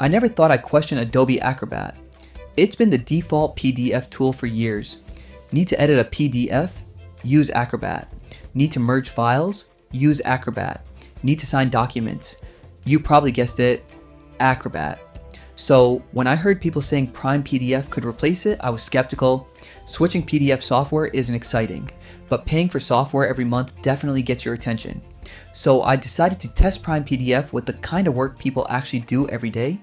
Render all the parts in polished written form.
I never thought I'd question Adobe Acrobat. It's been the default PDF tool for years. Need to edit a PDF? Use Acrobat. Need to merge files? Use Acrobat. Need to sign documents? You probably guessed it, Acrobat. So when I heard people saying PrimePDF could replace it, I was skeptical. Switching PDF software isn't exciting, but paying for software every month definitely gets your attention. So I decided to test PrimePDF with the kind of work people actually do every day.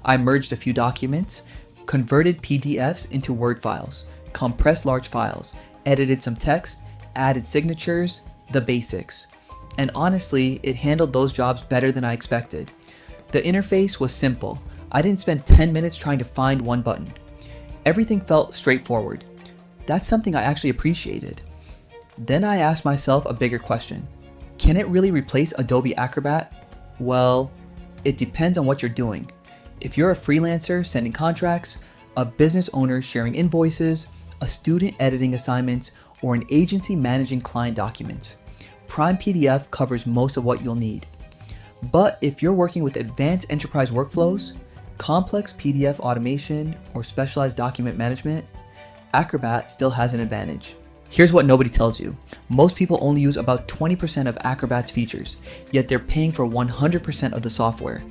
I merged a few documents, converted PDFs into Word files, compressed large files, edited some text, added signatures, the basics. And honestly, it handled those jobs better than I expected. The interface was simple. I didn't spend 10 minutes trying to find one button. Everything felt straightforward. That's something I actually appreciated. Then I asked myself a bigger question. Can it really replace Adobe Acrobat? Well, it depends on what you're doing. If you're a freelancer sending contracts, a business owner sharing invoices, a student editing assignments, or an agency managing client documents, PrimePDF covers most of what you'll need. But if you're working with advanced enterprise workflows, complex PDF automation, or specialized document management, Acrobat still has an advantage. Here's what nobody tells you. Most people only use about 20% of Acrobat's features, yet they're paying for 100% of the software.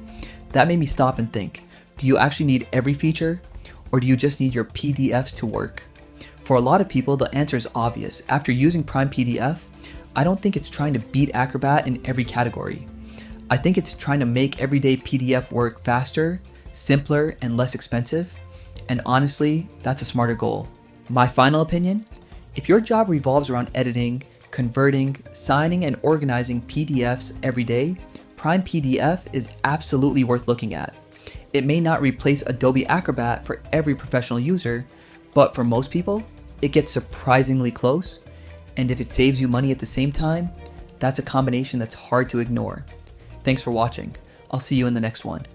That made me stop and think, do you actually need every feature, or do you just need your PDFs to work? For a lot of people, the answer is obvious. After using PrimePDF, I don't think it's trying to beat Acrobat in every category. I think it's trying to make everyday PDF work faster, simpler, and less expensive. And honestly, that's a smarter goal. My final opinion? If your job revolves around editing, converting, signing, and organizing PDFs every day, PrimePDF is absolutely worth looking at. It may not replace Adobe Acrobat for every professional user, but for most people, it gets surprisingly close. And if it saves you money at the same time, that's a combination that's hard to ignore. Thanks for watching. I'll see you in the next one.